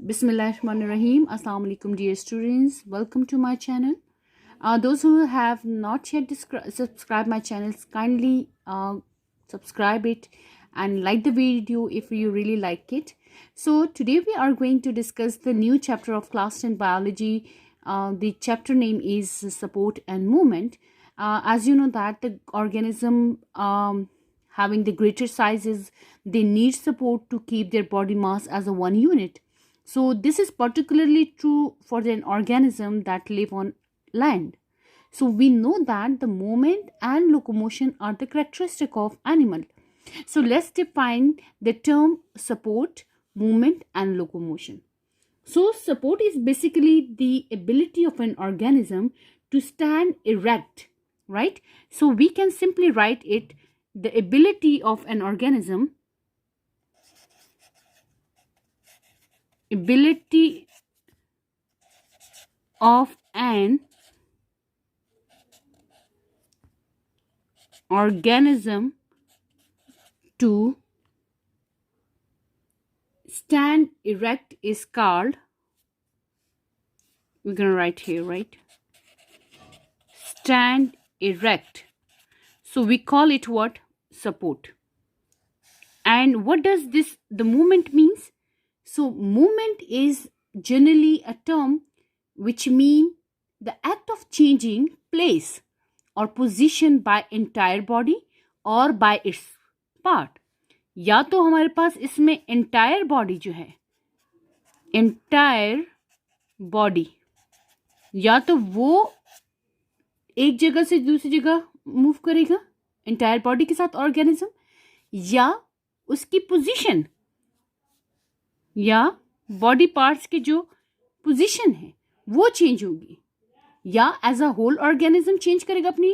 Bismillahirrahmanirrahim. Assalamu alaikum, dear students. Welcome to my channel. Those who have not yet subscribed my channel, kindly subscribe it and like the video if you really like it. So today we are going to discuss the new chapter of class 10 biology. The chapter name is support and movement. As you know that the organism having the greater sizes, they need support to keep their body mass as a one unit. So this is particularly true for an organism that live on land. So we know that the movement and locomotion are the characteristic of animal. So let's define the term support, movement and locomotion. So support is basically the ability of an organism to stand erect, right? So we can simply write it, the ability of an organism to stand erect is called, we're going to write here, right? Stand erect. So we call it what? Support. And what does the movement means? So movement is generally a term which mean the act of changing place or position by entire body or by its part. या तो हमारे पास इसमें entire body जो है, entire body, या तो वो एक जगह से दूसरी जगह मूव करेगा entire body के साथ organism, या उसकी पोजीशन या बॉडी पार्ट्स के जो पोजीशन है वो चेंज होगी, या as a whole organism change करेगा अपनी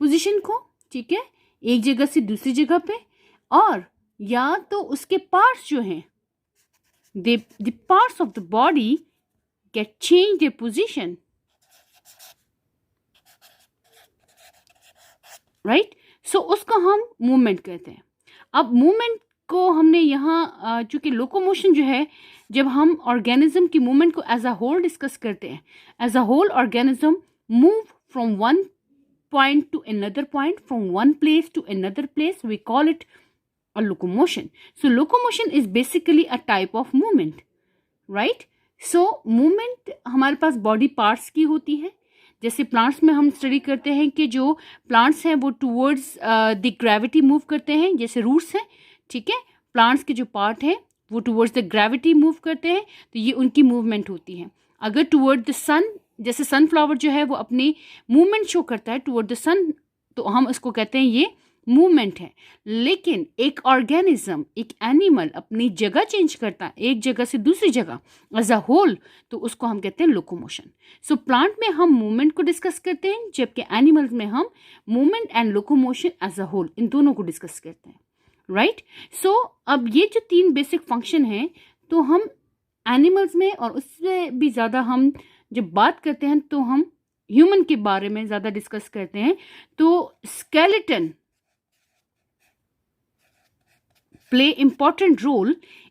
पोजीशन को, ठीक है, एक जगह से दूसरी जगह पे, और या तो उसके पार्ट्स जो हैं, the parts of the body get change their position, right. So उसको हम मूवमेंट कहते हैं. अब मूवमेंट को हमने यहाँ चूंकि लोकोमोशन जो है, जब हम ऑर्गेनिज्म की मूवमेंट को एज अ होल डिस्कस करते हैं, as a whole organism move from one point to another point, from one place to another place, we call it a locomotion. So locomotion is basically a type of movement, right. So movement हमारे पास body parts की होती है. जैसे plants में हम study करते हैं कि जो प्लांट्स हैं वो टूवर्ड्स द ग्रेविटी मूव करते हैं, जैसे रूट्स हैं, ठीक है, प्लांट्स के जो पार्ट हैं वो टूवर्ड्स द ग्रेविटी मूव करते हैं, तो ये उनकी मूवमेंट होती है. अगर टूवर्ड द सन, जैसे सनफ्लावर जो है वो अपनी मूवमेंट शो करता है टूवर्ड द सन, तो हम इसको कहते हैं ये मूवमेंट है. लेकिन एक ऑर्गेनिज्म, एक एनिमल अपनी जगह चेंज करता है एक जगह से दूसरी जगह एज अ होल, तो उसको हम कहते हैं लोकोमोशन. सो प्लांट में हम मूवमेंट को डिस्कस करते हैं, जबकि एनिमल्स में हम movement and locomotion as a whole, इन दोनों को डिस्कस करते हैं, राइट. सो अब ये जो तीन बेसिक फंक्शन हैं, तो हम एनिमल्स में और उससे भी ज़्यादा हम जब बात करते हैं तो हम ह्यूमन के बारे में ज़्यादा डिस्कस करते हैं. तो skeleton play important role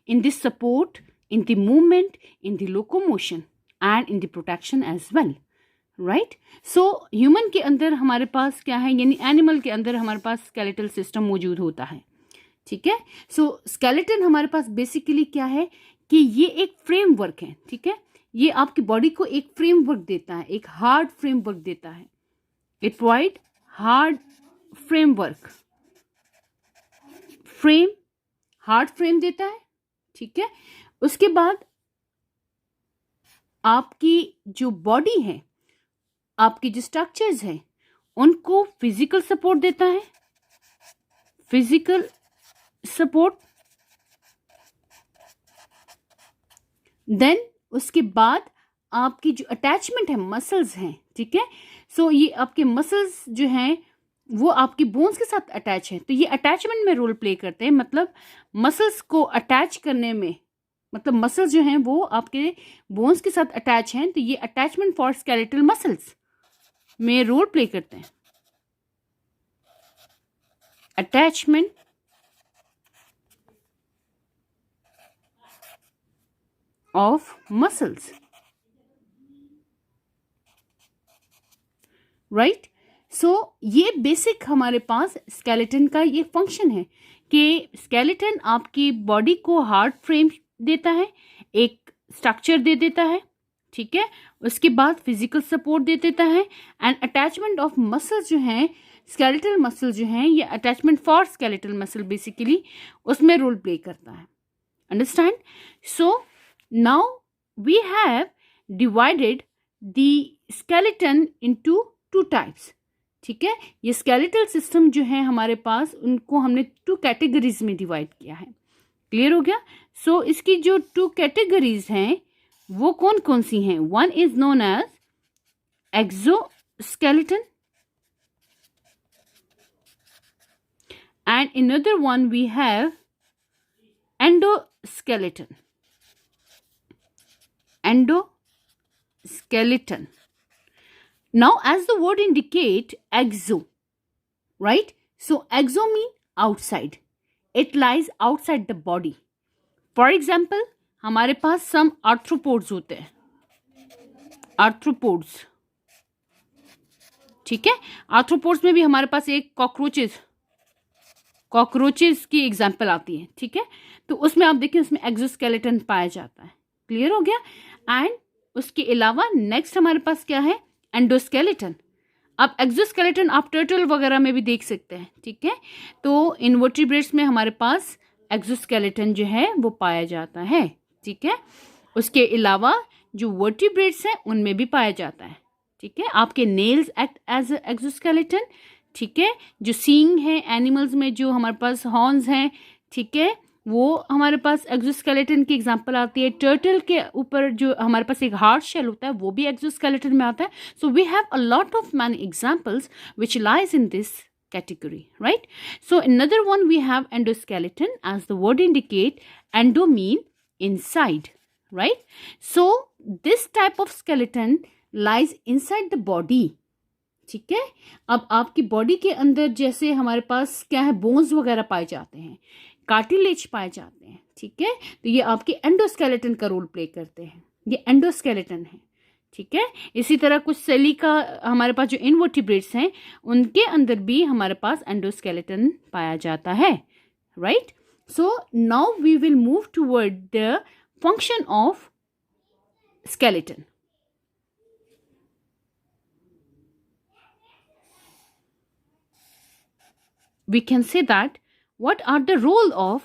in the support, in the movement, in the locomotion and in the protection as well, right. So human के अंदर हमारे पास क्या है, यानी एनिमल के अंदर हमारे पास स्केलेटल सिस्टम मौजूद होता है, ठीक है. सो स्केलेटन हमारे पास बेसिकली क्या है कि ये एक फ्रेमवर्क है, ठीक है, ये आपकी बॉडी को एक फ्रेमवर्क देता है, एक हार्ड फ्रेमवर्क देता है. It provide hard framework, frame, hard frame देता है, ठीक है. उसके बाद आपकी जो बॉडी है, आपकी जो स्ट्रक्चर्स हैं, उनको फिजिकल सपोर्ट देता है, फिजिकल सपोर्ट. देन उसके बाद आपकी जो अटैचमेंट है, मसल्स हैं, ठीक है. सो ये आपके मसल्स जो हैं वो आपकी बोन्स के साथ अटैच है, तो ये अटैचमेंट में रोल प्ले करते हैं. मतलब मसल्स को अटैच करने में, मतलब मसल्स जो हैं वो आपके बोन्स के साथ अटैच हैं, तो ये अटैचमेंट फॉर स्केलेटल मसल्स में रोल प्ले करते हैं. Attachment of muscles, right. So ये बेसिक हमारे पास स्केलेटन का ये फंक्शन है कि स्केलेटन आपकी बॉडी को हार्ड फ्रेम देता है, एक स्ट्रक्चर दे देता है, ठीक है। उसके बाद फिजिकल सपोर्ट दे देता है एंड अटैचमेंट ऑफ मसल्स जो हैं, स्केलेटल मसल जो हैं, ये attachment for skeletal muscle basically उसमें रोल प्ले करता है। Understand? So now we have divided the skeleton into two types, ठीक है। ये स्केलेटल सिस्टम जो है हमारे पास, उनको हमने टू कैटेगरीज में डिवाइड किया है। क्लियर हो गया? सो इसकी जो टू कैटेगरीज हैं वो कौन कौन सी हैं? One is known as exoskeleton and another one we have endoskeleton. Endoskeleton. Now as the word indicate, exo, right? So exo mean outside, it lies outside the body. For example, हमारे पास some arthropods होते हैं, arthropods, ठीक है। Arthropods में भी हमारे पास एक cockroaches की एग्जाम्पल आती है, ठीक है। तो उसमें आप देखिए उसमें एक्सोस्केलेटन पाया जाता है। क्लियर हो गया? एंड उसके अलावा नेक्स्ट हमारे पास क्या है? एंडोस्केलेटन। अब एक्सोस्केलेटन आप टर्टल वगैरह में भी देख सकते हैं, ठीक है। तो इनवर्टिब्रेट्स में हमारे पास एक्सोस्केलेटन जो है वो पाया जाता है, ठीक है। उसके अलावा जो वर्टिब्रेट्स हैं उनमें भी पाया जाता है, ठीक है। आपके नेल्स एक्ट एज एक्सोस्केलेटन, ठीक है। जो सींग है एनिमल्स में, जो हमारे पास हॉर्न्स हैं, ठीक है, वो हमारे पास एक्सोस्केलेटन की एग्जांपल आती है। टर्टल के ऊपर जो हमारे पास एक हार्ड शेल होता है वो भी एक्सोस्केलेटन में आता है। So we have a lot of many examples which lies in this category, right? So another one we have endoskeleton, as the word indicate, endo mean inside, right? So this type of skeleton lies inside the body, ठीक है। अब आपकी body के अंदर जैसे हमारे पास क्या है, बोन्स वगैरह पाए जाते हैं, कार्टिलेज पाए जाते हैं, ठीक है। तो ये आपके एंडोस्केलेटन का रोल प्ले करते हैं, ये एंडोस्केलेटन है, ठीक है। इसी तरह कुछ सेली का हमारे पास जो इनवर्टिब्रेट्स हैं उनके अंदर भी हमारे पास एंडोस्केलेटन पाया जाता है, right. So now we will move toward the function of skeleton. We can say that what are the role of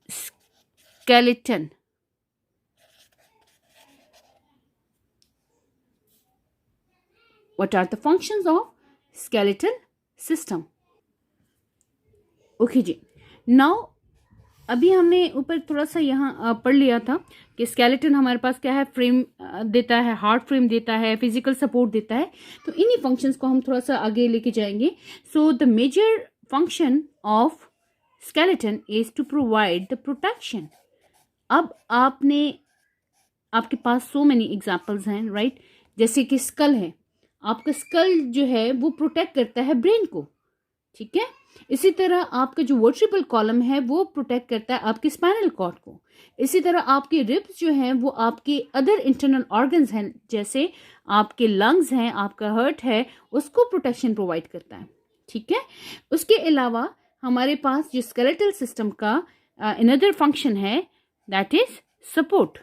skeleton? What are the functions of skeletal system? Okay जी। Now अभी हमने ऊपर थोड़ा सा यहाँ पढ़ लिया था कि स्केलेटन हमारे पास क्या है, फ्रेम देता है, हार्ड फ्रेम देता है, फिजिकल सपोर्ट देता है। तो इन्हीं फंक्शंस को हम थोड़ा सा आगे लेके जाएंगे। So the major function of skeleton is to provide the protection. अब आपके पास सो मेनी एग्जाम्पल्स हैं, राइट। जैसे कि स्कल है, आपका स्कल जो है वो प्रोटेक्ट करता है ब्रेन को, ठीक है। इसी तरह आपका जो वर्टिब्रल कॉलम है वो प्रोटेक्ट करता है आपके स्पाइनल कॉर्ड को। इसी तरह आपके रिब्स जो हैं वो आपके अदर इंटरनल ऑर्गन्स हैं, जैसे आपके लंग्स हैं, आपका हार्ट है, उसको प्रोटेक्शन प्रोवाइड करता है, ठीक है। उसके अलावा हमारे पास जो स्केलेटल सिस्टम का अनदर फंक्शन है, दैट इज सपोर्ट।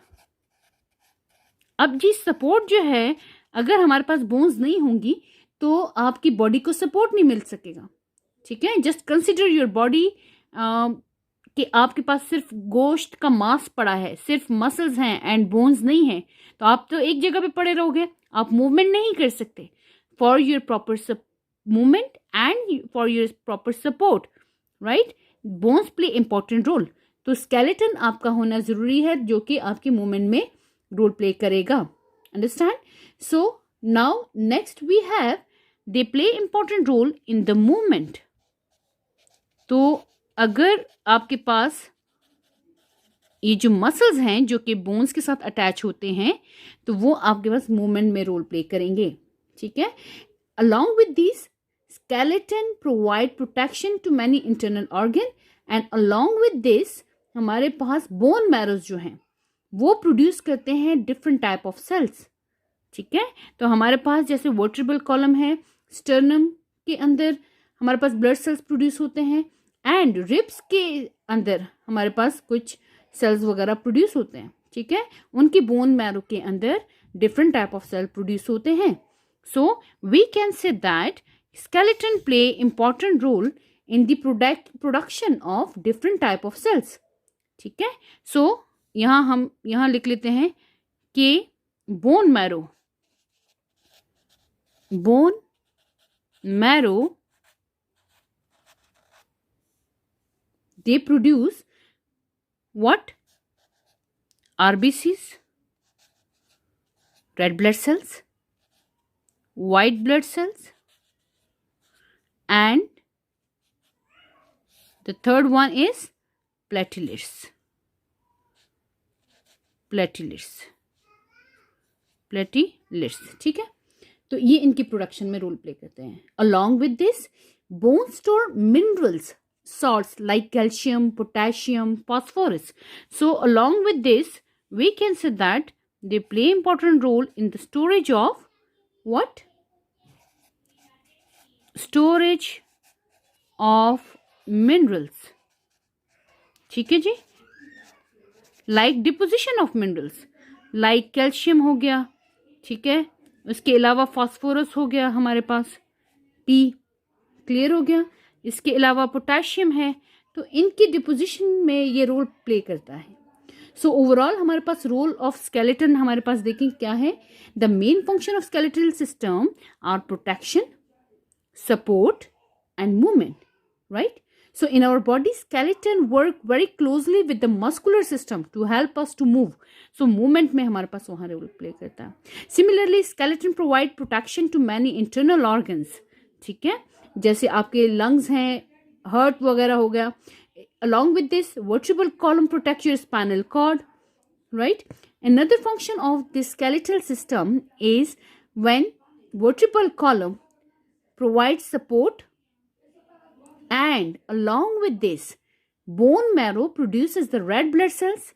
अब जी सपोर्ट जो है, अगर हमारे पास बोन्स नहीं होंगी तो आपकी बॉडी को सपोर्ट नहीं मिल सकेगा, ठीक है। जस्ट कंसिडर योर बॉडी कि आपके पास सिर्फ गोश्त का मांस पड़ा है, सिर्फ मसल्स हैं एंड बोन्स नहीं है, तो आप तो एक जगह पे पड़े रहोगे, आप मूवमेंट नहीं कर सकते। For your proper movement and for your proper support, right, bones play important role. तो स्केलेटन आपका होना जरूरी है जो कि आपके मूवमेंट में रोल प्ले करेगा। Understand? So now next we have they play important role in the movement. तो अगर आपके पास ये जो मसल्स हैं जो कि बोन्स के साथ अटैच होते हैं तो वो आपके पास मूवमेंट में रोल प्ले करेंगे, ठीक है। Along with this skeleton provide protection to many internal organ and along with this हमारे पास बोन मैरोज जो हैं वो प्रोड्यूस करते हैं डिफरेंट टाइप ऑफ सेल्स, ठीक है। तो हमारे पास जैसे वर्टेब्रल कॉलम है, स्टर्नम के अंदर हमारे पास ब्लड सेल्स प्रोड्यूस होते हैं, एंड रिब्स के अंदर हमारे पास कुछ सेल्स वगैरह प्रोड्यूस होते हैं, ठीक है। उनकी बोन मैरो के अंदर different type of cell produce होते हैं। So we can say that skeleton play important role in the production of different type of cells, ठीक है। सो हम यहाँ लिख लेते हैं कि bone marrow they produce what? RBCs, red blood cells, white blood cells, and the third one is platelets, ठीक है। तो ये इनकी प्रोडक्शन में रोल प्ले करते हैं। Along with this bone store minerals, salts like calcium, potassium, phosphorus. So along with this, we can say that they play important role in the storage of what? Storage of minerals. ठीक है जी। Like deposition of minerals, like calcium हो गया, ठीक है। उसके अलावा phosphorus हो गया हमारे पास, P क्लियर हो गया। इसके अलावा पोटेशियम है, तो इनकी डिपोजिशन में ये रोल प्ले करता है। सो ओवरऑल हमारे पास रोल ऑफ स्केलेटन हमारे पास देखें क्या है। The main function of skeletal system are protection, support and movement, right. So in our body skeleton work very closely with the muscular system to help us to move. So movement में हमारे पास वहाँ role play करता है। Similarly skeleton provide protection to many internal organs, ठीक है। जैसे आपके लंग्स हैं, हार्ट वगैरह हो गया। along with this vertebral column protects your spinal cord, right? Another function of the skeletal system is when vertebral column provides support, and along with this bone marrow produces the red blood cells,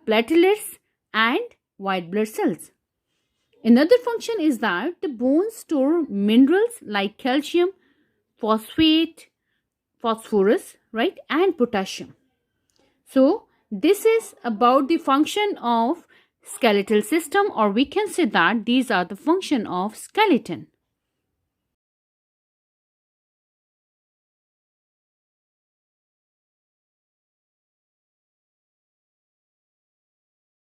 platelets, and white blood cells. Another function is that the bones store minerals like calcium, phosphate, phosphorus, right, and potassium. So this is about the function of skeletal system, or we can say that these are the function of skeleton.